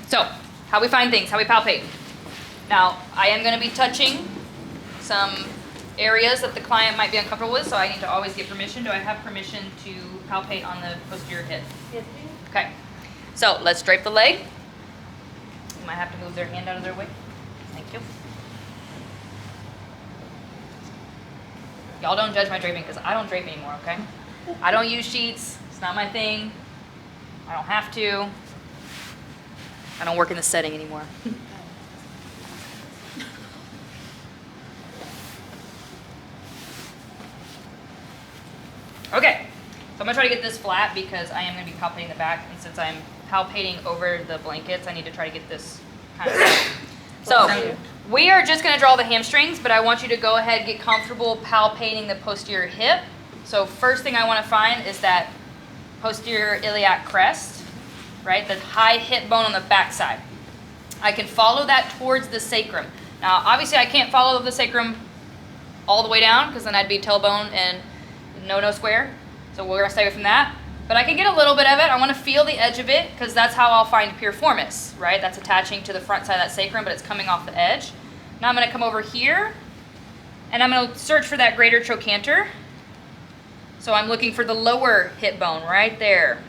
So, how we find things, how we palpate. Now, I am going to be touching some areas that the client might be uncomfortable with, so I need to always get permission. Do I have permission to palpate on the posterior hip? Yes, please. Okay. So, let's drape the leg. You might have to move their hand out of their way. Thank you. Y'all don't judge my draping because I don't drape anymore, okay? I don't use sheets. It's not my thing. I don't have to. I don't work in this setting anymore. Okay, so I'm going to try to get this flat because I am going to be palpating the back, and since I'm palpating over the blankets, I need to try to get this kind of flat. So we are just going to draw the hamstrings, but I want you to go ahead and get comfortable palpating the posterior hip. So first thing I want to find is that posterior iliac crest, right? The high hip bone on the back side. I can follow that towards the sacrum. Now, obviously, I can't follow the sacrum all the way down because then I'd be tailbone and no square. So we're going to stay away from that. But I can get a little bit of it. I want to feel the edge of it because that's how I'll find piriformis, right? That's attaching to the front side of that sacrum, but it's coming off the edge. Now I'm going to come over here, and I'm going to search for that greater trochanter. So I'm looking for the lower hip bone right there.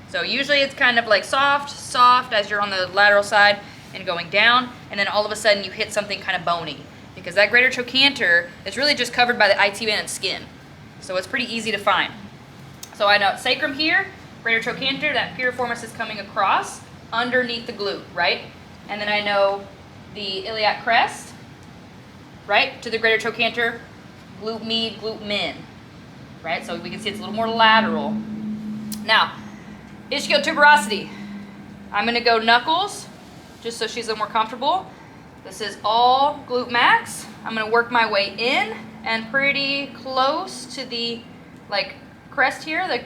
So usually it's kind of like soft as you're on the lateral side and going down, and then all of a sudden you hit something kind of bony because that greater trochanter is really just covered by the IT band and skin. So it's pretty easy to find. So I know sacrum here, greater trochanter, that piriformis is coming across underneath the glute, right? And then I know the iliac crest, right, to the greater trochanter, glute med, glute min, right? So we can see it's a little more lateral. Now, ischiotuberosity. I'm going to go knuckles, just so she's a little more comfortable. This is all glute max. I'm going to work my way in and pretty close to the crest here, I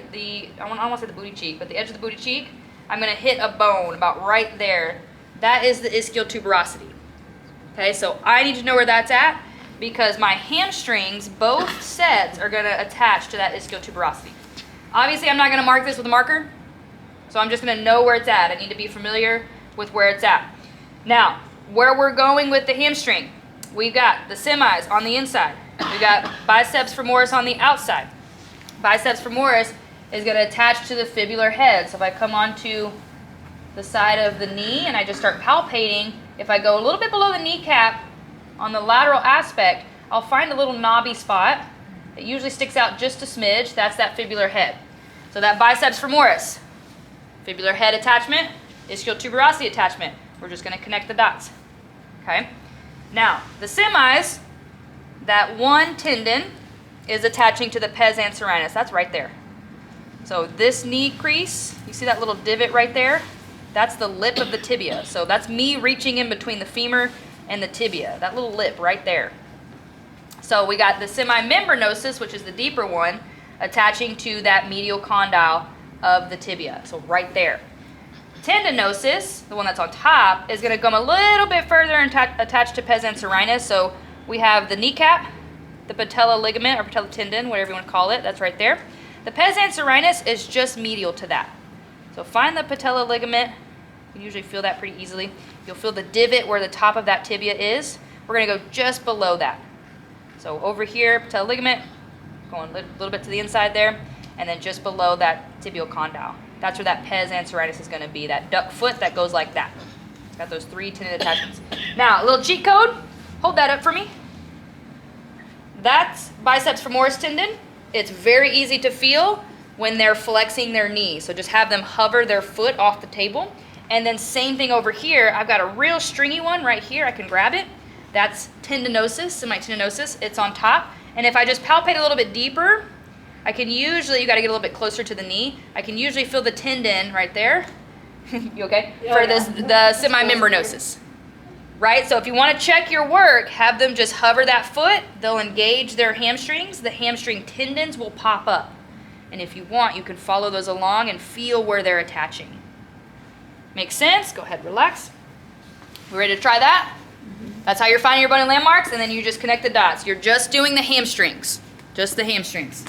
don't want to say the booty cheek, but the edge of the booty cheek, I'm going to hit a bone about right there. That is the ischiotuberosity. Okay, so I need to know where that's at because my hamstrings, both sets, are going to attach to that ischiotuberosity. Obviously, I'm not going to mark this with a marker, so I'm just going to know where it's at. I need to be familiar with where it's at. Now, where we're going with the hamstring, we've got the semis on the inside. We've got biceps femoris on the outside. Biceps femoris is going to attach to the fibular head. So if I come onto the side of the knee and I just start palpating, if I go a little bit below the kneecap on the lateral aspect, I'll find a little knobby spot. It usually sticks out just a smidge. That's that fibular head. So that biceps femoris, fibular head attachment, ischiotuberosity attachment. We're just going to connect the dots. Okay. Now, the semis, that one tendon is attaching to the pes anserinus. That's right there. So this knee crease, you see that little divot right there? That's the lip of the tibia. So that's me reaching in between the femur and the tibia, that little lip right there. So we got the semimembranosus, which is the deeper one, attaching to that medial condyle of the tibia. So right there. Tendinosus, the one that's on top, is going to come a little bit further and attached to pes anserinus. So we have the kneecap, the patella ligament or patella tendon, whatever you want to call it, that's right there. The pes anserinus is just medial to that. So find the patella ligament. You usually feel that pretty easily. You'll feel the divot where the top of that tibia is. We're going to go just below that. So over here, patella ligament, going a little bit to the inside there, and then just below that tibial condyle. That's where that pes anserinus is going to be, that duck foot that goes like that. It's got those 3 tendon attachments. Now, a little cheat code. Hold that up for me. That's biceps femoris tendon. It's very easy to feel when they're flexing their knee. So just have them hover their foot off the table. And then same thing over here. I've got a real stringy one right here. I can grab it. That's tendinosus, semitendinosus. It's on top. And if I just palpate a little bit deeper, I can usually, you got to get a little bit closer to the knee. I can usually feel the tendon right there. You okay? For this, the semimembranosus. Right? So if you want to check your work, have them just hover that foot. They'll engage their hamstrings. The hamstring tendons will pop up. And if you want, you can follow those along and feel where they're attaching. Make sense? Go ahead, relax. We ready to try that? That's how you're finding your bony landmarks, and then you just connect the dots. You're just doing the hamstrings. Just the hamstrings.